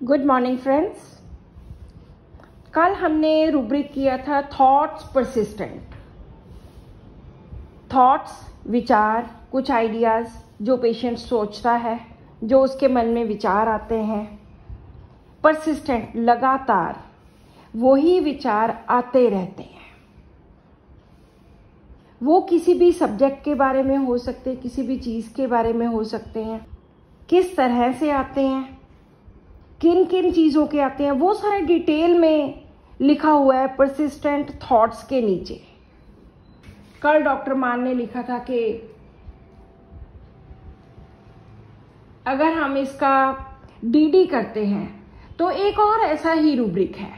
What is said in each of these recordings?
Good morning friends. कल हमने rubric किया था थॉट्स परसिस्टेंट। थॉट्स विचार, कुछ आइडियाज़ जो पेशेंट सोचता है, जो उसके मन में विचार आते हैं। परसिस्टेंट लगातार वही विचार आते रहते हैं। वो किसी भी सब्जेक्ट के बारे में हो सकते हैं, किसी भी चीज़ के बारे में हो सकते हैं। किस तरह से आते हैं, किन किन चीज़ों के आते हैं, वो सारे डिटेल में लिखा हुआ है परसिस्टेंट थॉट्स के नीचे। कल डॉक्टर मान ने लिखा था कि अगर हम इसका डीडी करते हैं तो एक और ऐसा ही रूब्रिक है,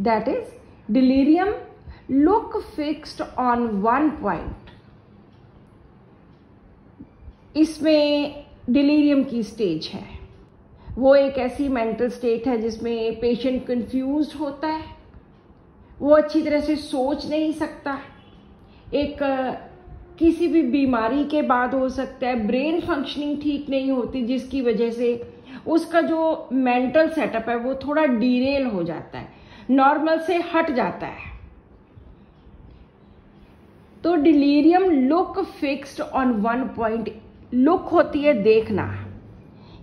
that is delirium look fixed on one point. इसमें डिलीरियम की स्टेज है। वो एक ऐसी मेंटल स्टेट है जिसमें पेशेंट कंफ्यूज्ड होता है, वो अच्छी तरह से सोच नहीं सकता। एक किसी भी बीमारी के बाद हो सकता है, ब्रेन फंक्शनिंग ठीक नहीं होती जिसकी वजह से उसका जो मेंटल सेटअप है वो थोड़ा डीरेल हो जाता है, नॉर्मल से हट जाता है। तो delirium look fixed on one point. Look होती है देखना,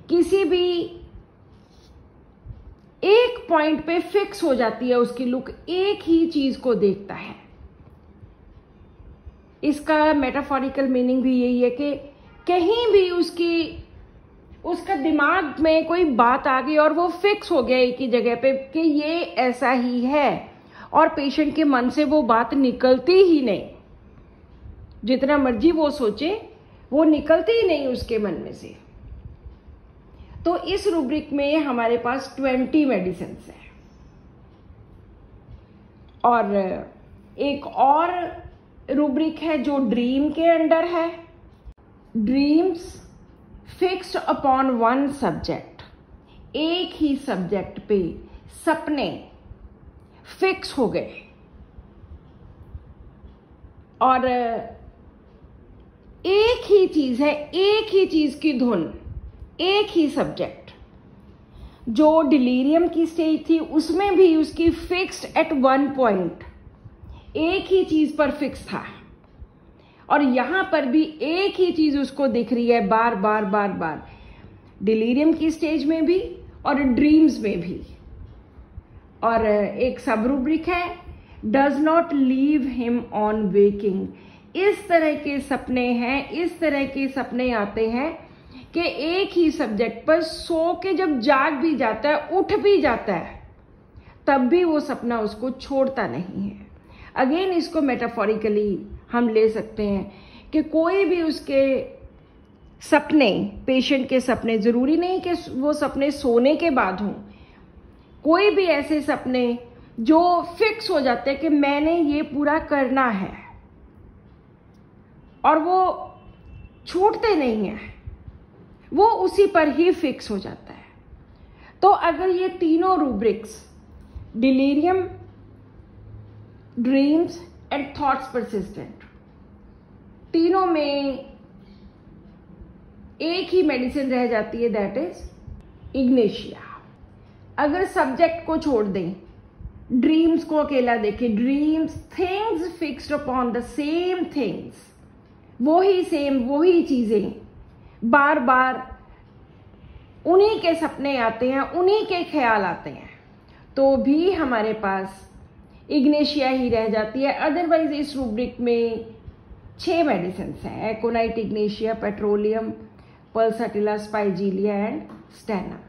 किसी भी एक पॉइंट पे फिक्स हो जाती है उसकी लुक, एक ही चीज को देखता है। इसका मेटाफोरिकल मीनिंग भी यही है कि कहीं भी उसका दिमाग में कोई बात आ गई और वो फिक्स हो गया एक ही जगह पे कि ये ऐसा ही है, और पेशेंट के मन से वो बात निकलती ही नहीं। जितना मर्जी वो सोचे, वो निकलती ही नहीं उसके मन में से। तो इस रूब्रिक में हमारे पास 20 मेडिसिन है। और एक और रूब्रिक है जो ड्रीम के अंडर है। Dreams fixed upon one subject. एक ही सब्जेक्ट पे सपने फिक्स हो गए और एक ही चीज है, एक ही चीज की धुन, एक ही सब्जेक्ट। जो डिलीरियम की स्टेज थी उसमें भी उसकी फिक्स्ड एट वन पॉइंट, एक ही चीज पर फिक्स था, और यहां पर भी एक ही चीज उसको दिख रही है बार बार बार बार, डिलीरियम की स्टेज में भी और ड्रीम्स में भी। और एक सब रूब्रिक है, does not leave him on waking. इस तरह के सपने हैं, इस तरह के सपने आते हैं कि एक ही सब्जेक्ट पर सो के जब जाग भी जाता है, उठ भी जाता है, तब भी वो सपना उसको छोड़ता नहीं है। अगेन इसको मेटाफोरिकली हम ले सकते हैं कि कोई भी उसके सपने, पेशेंट के सपने, जरूरी नहीं कि वो सपने सोने के बाद हों, कोई भी ऐसे सपने जो फिक्स हो जाते हैं कि मैंने ये पूरा करना है, और वो छूटते नहीं हैं, वो उसी पर ही फिक्स हो जाता है। तो अगर ये तीनों rubrics, delirium, dreams and thoughts persistent, तीनों में एक ही मेडिसिन रह जाती है, दैट इज इग्नेशिया। अगर सब्जेक्ट को छोड़ दें, ड्रीम्स को अकेला देखें, dreams things fixed upon the same things, वही सेम, वही चीजें बार बार, उन्हीं के सपने आते हैं, उन्हीं के ख्याल आते हैं, तो भी हमारे पास इग्नेशिया ही रह जाती है। अदरवाइज इस रूब्रिक में 6 मेडिसिन हैं, एकोनाइट, इग्नेशिया, पेट्रोलियम, पल्साटिला, स्पाइजीलिया एंड स्टेना।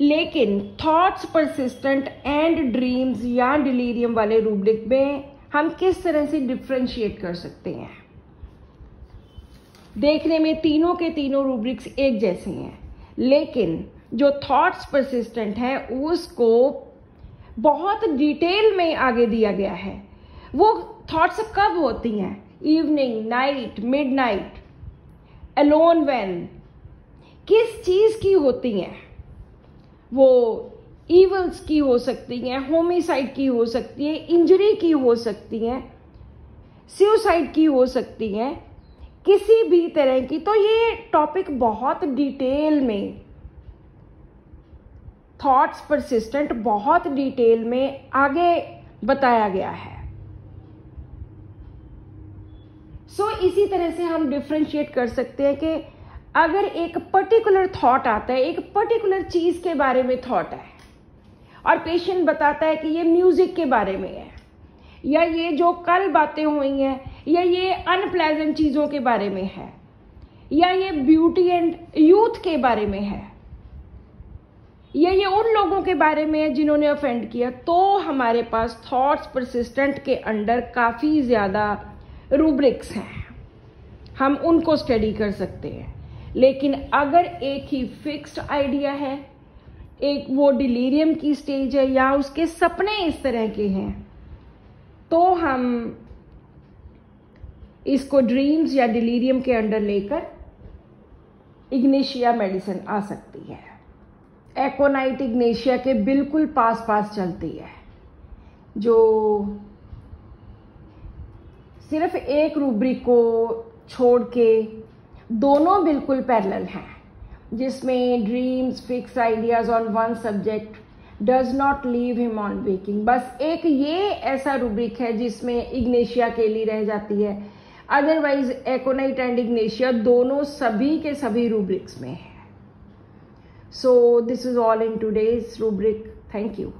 लेकिन थॉट्स परसिस्टेंट एंड ड्रीम्स या डिलीरियम वाले रूब्रिक में हम किस तरह से डिफ्रेंशिएट कर सकते हैं। देखने में तीनों के तीनों रूब्रिक्स एक जैसे हैं, लेकिन जो थॉट्स परसिस्टेंट है उसको बहुत डिटेल में आगे दिया गया है। वो थॉट्स कब होती हैं, evening, night, midnight, alone when, किस चीज की होती हैं। वो ईवल्स की हो सकती हैं, होमिसाइड की हो सकती है, इंजरी की हो सकती हैं, सुसाइड की हो सकती हैं, किसी भी तरह की। तो ये टॉपिक बहुत डिटेल में थॉट्स परसिस्टेंट बहुत डिटेल में आगे बताया गया है। इसी तरह से हम डिफ्रेंशिएट कर सकते हैं कि अगर एक पर्टिकुलर थॉट आता है, एक पर्टिकुलर चीज के बारे में थॉट है और पेशेंट बताता है कि ये म्यूजिक के बारे में है, या ये जो कल बातें हुई हैं, या ये अनप्लेजेंट चीजों के बारे में है, या ये ब्यूटी एंड यूथ के बारे में है, या ये उन लोगों के बारे में है जिन्होंने ऑफेंड किया, तो हमारे पास थॉट्स परसिस्टेंट के अंडर काफी ज्यादा रूब्रिक्स हैं, हम उनको स्टडी कर सकते हैं। लेकिन अगर एक ही फिक्स्ड आइडिया है, एक वो डिलीरियम की स्टेज है, या उसके सपने इस तरह के हैं, तो हम इसको ड्रीम्स या डिलीरियम के अंडर लेकर इग्नेशिया मेडिसिन आ सकती है। एकोनाइट इग्नेशिया के बिल्कुल पास चलती है, जो सिर्फ एक रूब्रिक को छोड़ के दोनों बिल्कुल पैरेलल हैं, जिसमें dreams fix ideas on one subject does not leave him on waking. बस एक ये ऐसा रूब्रिक है जिसमें इग्नेशिया केली रह जाती है, अदरवाइज एकोनाइट एंड इग्नेशिया दोनों सभी के सभी रूब्रिक्स में है। So this is all in today's rubric. Thank you.